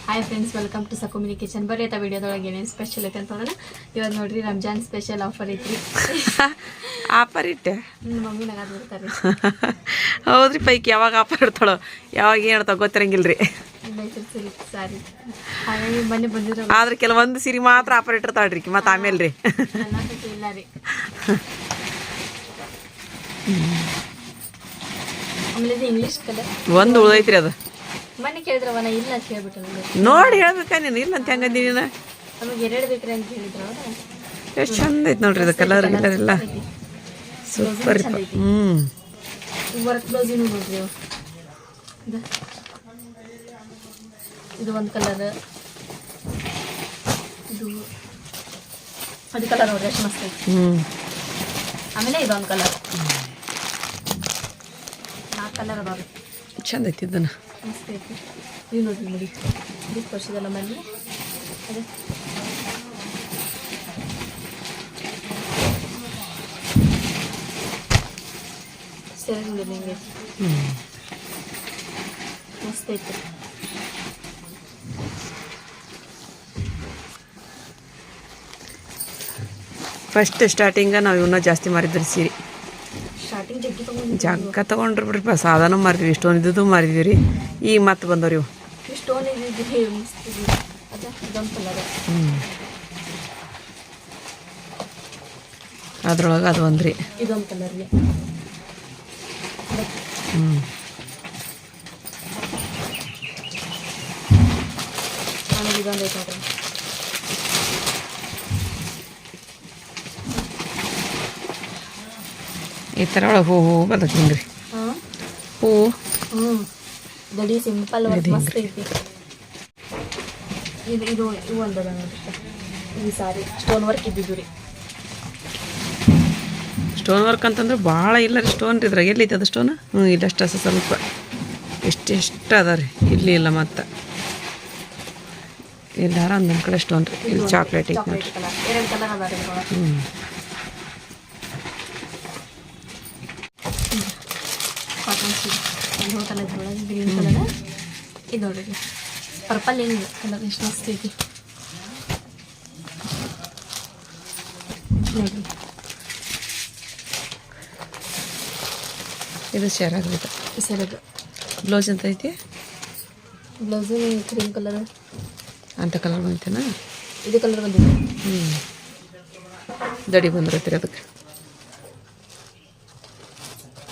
Hi friends, welcome to ಸಕುಮಿನಿ kitchen. ಬರೀ ಆಯ್ತಾ ವಿಡಿಯೋದೊಳಗೆ ಏನೇನು ಸ್ಪೆಷಲ್ ಐತೆ ಅಂತ ನೋಡೋಣ. ಇವತ್ತು ನೋಡ್ರಿ ರಂಜಾನ್ ಸ್ಪೆಷಲ್ ಆಫರ್ ಐತ್ರಿ. ಆಫರ್ ಇಟ್ಟೆ ನಮ್ಮ ಮಮ್ಮಿ ನಗಾದ್ ಬಿಡ್ತಾರೆ. ಹೌದ್ರಿ, ಪೈಕಿ ಯಾವಾಗ ಆಫರ್ ಇಡ್ತಾಳೋ ಯಾವಾಗ ಏನು ಇಡ್ತಾವ ಗೊತ್ತಿರಂಗಿಲ್ರಿ. ಸಿಲ್ಕ್ ಸಾರಿ ಹಾಗಾಗಿ ಬನ್ನಿ ಬಂದಿರೋ ಆದ್ರೆ ಕೆಲವೊಂದು ಸೀರೆ ಮಾತ್ರ ಆಫರ್ ಇಟ್ಟಿರ್ತಾಳ್ರಿ. ಮತ್ತೆ ಆಮೇಲೆ ರೀ ಇಲ್ಲ ರೀ. ಆಮೇಲೆ ಇದು ಇಂಗ್ಲೀಷ್ ಕಲರ್ ಒಂದು ಉಳ್ದೈತ್ರಿ ಅದು. ಮನೆ ಕೇಳಿದ್ರವ ನಾ ಇಲ್ಲ ಅಂತ ಹೇಳ್ಬಿಟ್ಟು ನೋಡಿ ಹೇಳ್ಬೇಕ ನೀನು ಇಲ್ಲ ಅಂತ ಹೆಂಗಂದಿ ನೀನು. ನಮಗೆ ಎರಡು ಬೇಕ್ರಿ ಅಂತ ಹೇಳಿದ್ರು. ಎಷ್ಟು ಚಂದ ಐತೆ ನೋಡ್ರಿ ಇದು ಕಲರ್ ಗಿಲರ್ ಎಲ್ಲ ಸೂಪರ್. ವರ್ಕ್ ಬ್ಲೌಸ್ ನೋಡ್ರಿ. ಇದು ಒಂದು ಕಲರ್, ಇದು ಅದು ಕಲರ್ ನೋಡ್ರಿ ಎಷ್ಟು ಮಸ್ತ್ ಐತಿ. ಆಮೇಲೆ ಇದೊಂದು ಕಲರ್, 4 ಕಲರ್ ಅದಾವೆ. ಚಂದ ಐತಿ ಇದನ್ನ ಮಸ್ತ್ ಐತಿ. ಇದು ನೋಡ್ರಿ ನೋಡಿ, ಇದು ತೋರಿಸಿದಲ್ಲ ಮನೆ ಅದೇ ಸೆರೆ ನೋಡಿ ನಿಮಗೆ ಮಸ್ತ್ ಐತಿ. ಫಸ್ಟ್ ಸ್ಟಾರ್ಟಿಂಗ ನಾವು ಇವನ್ನ ಜಾಸ್ತಿ ಮಾರಿದ್ರಿ ಸೀರೆ. ಸ್ಟಾರ್ಟಿಂಗ್ ಜಗ್ಗ ತೊಗೊಂಡ್ರಿ ಬಿಡ್ರಿ. ಸಾಧಾರಣ ಮಾರಿದ್ವಿ, ಇಷ್ಟೊಂದು ಇದ್ದದ್ದು ಮಾರಿದ್ವಿ ರೀ. ಈಗ ಮತ್ತೆ ಬಂದವ್ರಿ ಇವು. ಸ್ಟೋನ್ ಇದೆ ಮಸ್ತ್ ಇದೆ. ಅದ ಇದೊಂದು ಕಲರ್, ಅದ್ರೊಳಗೆ ಅದು ಒಂದ್ರಿ, ಇದೊಂದು ಕಲರ್ ರೀ. ಆಮೇಲೆ ಇದೊಂದು ಐತೆ ನೋಡ್ರಿ. ಈ ಥರ ಒಳಗೆ ಹೂವು ಬರ್ತೈತಿ ಹಿಂಗ್ರಿ. ಹೂವು ದಡಿ ಸಿಂಪಲ್ ವರ್ಕ್ ಮಸ್ತ್ ಐತಿ. ಇದು ಇದು ಇವು ಒಂದದ ನೋಡ್ರಿ. ಈ ಸಾರಿ ಸ್ಟೋನ್ ವರ್ಕ್ ಇದ್ದಿದ್ದು ರೀ. ಸ್ಟೋನ್ ವರ್ಕ್ ಅಂತಂದ್ರೆ ಭಾಳ ಇಲ್ಲ ರೀ ಸ್ಟೋನ್ ರೀ. ಇದ್ರಾಗ ಎಲ್ಲಿ ಐತೆ ಅದು ಸ್ಟೋನ್? ಇಲ್ಲಷ್ಟು ಸ್ವಲ್ಪ ಎಷ್ಟು ಅದ ರೀ. ಇಲ್ಲಿ ಇಲ್ಲ ಮತ್ತು ಎಲ್ಲಾರ ಒಂದೊಂದು ಕಡೆ ಸ್ಟೋನ್ ರೀ. ಇಲ್ಲಿ ಚಾಕ್ಲೇಟ್ ಐತೆ ನೋಡ್ರಿ. ಎರಡು ಕಲರ್ ಅದ ರೀ. ಕಾಟನ್ ಸೀರೆ ಒಂದು ಕಲರ್ ಒಳಗೆ ಗ್ರೀನ್ ಕಲರ್. ಇದು ನೋಡ್ರಿ ಪರ್ಪಲ್ ಏನಿದೆ ಕಲರ್ ಎಷ್ಟು ಮಸ್ತ್ ಐತಿ ನೋಡ್ರಿ. ಇದು ಶೇರಾಗ್ಬಿಟ್ಟು ಸೆರಗು ಬ್ಲೌಸ್ ಅಂತ ಐತಿ. ಬ್ಲೌಸು ಕ್ರೀಮ್ ಕಲರ್ ಅಂತ ಕಲರ್ ಬಂತೇನ. ಇದು ಕಲರ್ ಬಂದಿದೆ. ದಡಿ ಬಂದಿರತ್ತೀರಿ ಅದಕ್ಕೆ.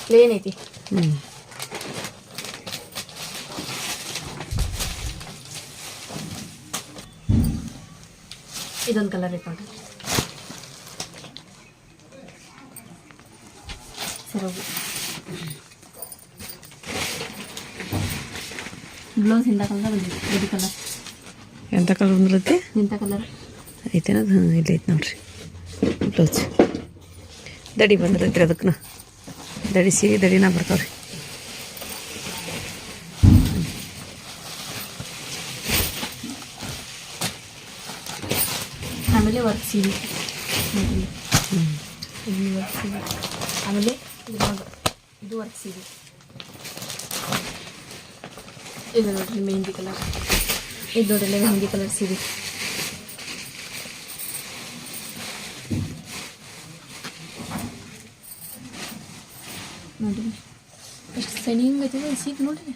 ಪ್ಲೇನ್ ಐತಿ. ಇದೊಂದು ಕಲರ್ ಐತೆ ನೋಡ್ರಿ. ಸೆರಗು ಬ್ಲೌಸ್ ಇಂಥ ಕಲರ್ ಬಂದಿದೆ. ಇದು ಕಲರ್ ಎಂಥ ಕಲರ್ ಬಂದಿರುತ್ತೆ? ಇಂಥ ಕಲರ್ ಐತೇನದು. ಇಲ್ಲಿ ಐತೆ ನೋಡ್ರಿ ಬ್ಲೌಸ್. ದಡಿ ಬಂದಿರತ್ತೀರಿ ಅದಕ್ಕೆ. ದಡಿ ಸೀರೆ ದಡಿನ ಬರ್ತಾವ್ರಿ. ಆಮೇಲೆ ವರ್ಕ್ ಸೀರೆ ವರ್ಕ್ ಸೀರೆ. ಆಮೇಲೆ ಇದು ವರ್ಕ್ ಸೀರೆ. ಇದು ನೋಡ್ರಿ ಮೆಹಂದಿ ಕಲರ್. ಇದು ನೋಡ್ರಿ ಮೆಹಂದಿ ಕಲರ್ ಸೀರೆ. ನೋಡ್ರಿ ಎಷ್ಟು ಸೈನಿಂಗ್ ಐತಿ ಸೀಟ್ ನೋಡ್ರಿ,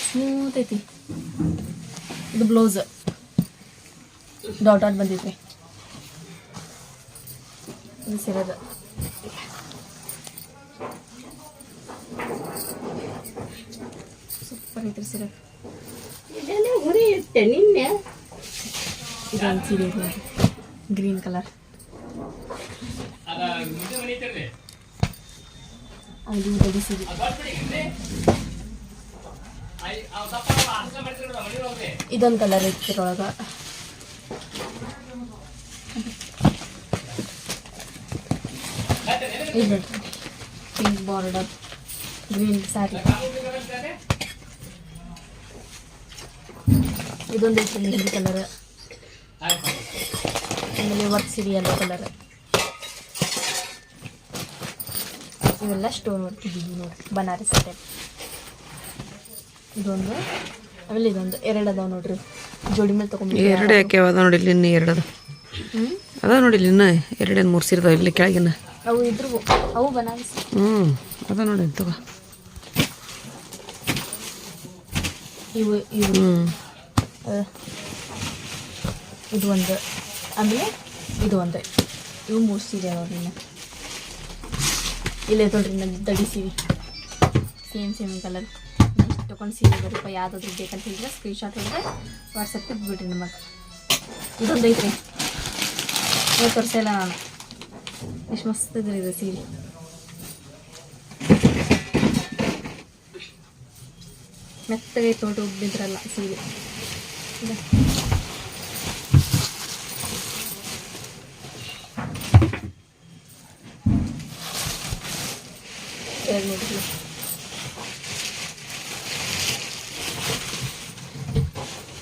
ಸ್ಮೂತ್ ಐತಿ. ಇದು ಬ್ಲೌಸ್ ಡಾಟ್ ಡಾಟ್ ಬಂದೈತಿ. ಇದು ಸೆರಗ ಸೂಪರ್ ಐತ್ರಿ ಸೆರಗ. ಇದೊಂದು ಸೀರೆ ಐತಿ ನೋಡ್ರಿ ಗ್ರೀನ್ ಕಲರ್. ಅದು ದಡಿ ಸೀರೆ. ಇದೊಂದು ಕಲರ್ ಐತಿ ಇದ್ರೊಳಗೆ. ಇದು ನೋಡ್ರಿ ಪಿಂಕ್ ಬಾರ್ಡರ್ ಗ್ರೀನ್ ಸ್ಯಾರಿ. ಇದೊಂದು ಐತಿ ಮೆಹಂದಿ ಕಲರ್. ಆಮೇಲೆ ವರ್ಕ್ ಸೀರೆ ಯೆಲ್ಲೋ ಕಲರ್. ಇವೆಲ್ಲ ಸ್ಟೋನ್ ವರ್ಕ್ ಇದ್ದೀವಿ ನೋಡಿ, ಬನಾರಸ್ ಟೈಪ್. ಇದೊಂದು ಆಮೇಲೆ ಇದೊಂದು 2 ಅದಾವ ನೋಡ್ರಿ, ಜೋಡಿ ಮೇಲೆ ತೊಗೊಂಡು. 2 ಯಾಕೆ ಅದ ನೋಡಿ ಇಲ್ಲಿ, ಇನ್ನೂ 2 ಅದ. ಅದ ನೋಡಿ ಇಲ್ಲಿ ಇನ್ನೂ 2 3 ಸೀರೆ ಇಲ್ಲಿ ಕೆಳಗಿನ ಅವು ಇದ್ರು, ಅವು ಬನಾರಸ್. ಅದ ನೋಡಿ ತಗೋ. ಇವು ಇದು ಒಂದು, ಆಮೇಲೆ ಇದು ಒಂದು, ಇವು 3 ಸೀರೆ ಅದಾವ. ಇಲ್ಲೇ ತೊಗೊಳ್ರಿ ನನ್ನ ದಡಿ ಸೀರೆ, ಸೇಮ್ ಕಲರ್ ತೊಗೊಂಡು ಸೀರೆ ಬರೀಪ್ಪ. ಯಾವುದಾದ್ರು ಬೇಕಂತ ಹೇಳಿದ್ರೆ ಸ್ಕ್ರೀನ್ಶಾಟ್ ಹೇಳಿದ್ರೆ ವಾಟ್ಸಪ್ಗೆ ಬಿಡ್ರಿ ನಮಗೆ. ಇದೊಂದು ಐತ್ರಿ, ತೋರಿಸಲ್ಲ ನಾನು, ಎಷ್ಟು ಮಸ್ತ್ ಇದ್ರಿ ಇದು ಸೀರೆ. ಮೆತ್ತಗೆ ತೋಟ ಉಬ್ಬಿದ್ರಲ್ಲ ಸೀರೆ. ನೋಡ್ರಿ,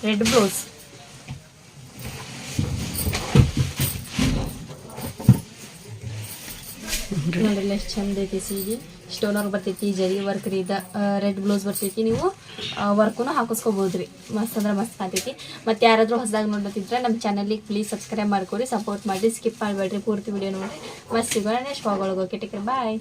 ರೆಡ್ ಬ್ಲೌಸ್. ನೋಡ್ರಿ ಎಷ್ಟು ಚಂದ ಐತಿ ಸೀರೆ. ಸ್ಟೋನ್ ವರ್ಕ್ ಬರ್ತೈತಿ, ಜರಿ ವರ್ಕ್ ರೀ. ಇದು ರೆಡ್ ಬ್ಲೌಸ್ ಬರ್ತೈತಿ. ನೀವು ವರ್ಕು ಹಾಕಿಸ್ಕೋಬೋದ್ರಿ. ಮಸ್ತ್ ಅಂದ್ರೆ ಮಸ್ತ್ ಕಾಣ್ತೈತಿ. ಮತ್ತು ಯಾರಾದರೂ ಹೊಸದಾಗಿ ನೋಡ್ತಿದ್ರೆ ನಮ್ಮ ಚಾನಲಿಗೆ ಪ್ಲೀಸ್ ಸಬ್ಸ್ಕ್ರೈಬ್ ಮಾಡ್ಕೊರಿ, ಸಪೋರ್ಟ್ ಮಾಡಿ, ಸ್ಕಿಪ್ ಮಾಡಬೇಡ್ರಿ, ಪೂರ್ತಿ ವಿಡಿಯೋ ನೋಡಿ. ಮಸ್ತ್ ಸಿಗೋಣ ನೆಕ್ಸ್ಟ್ ವ್ಲಾಗ್ ಒಳಗೆ. ಓಕೆ, ಟೇಕ್ ಕೇರ್, ಬಾಯ್.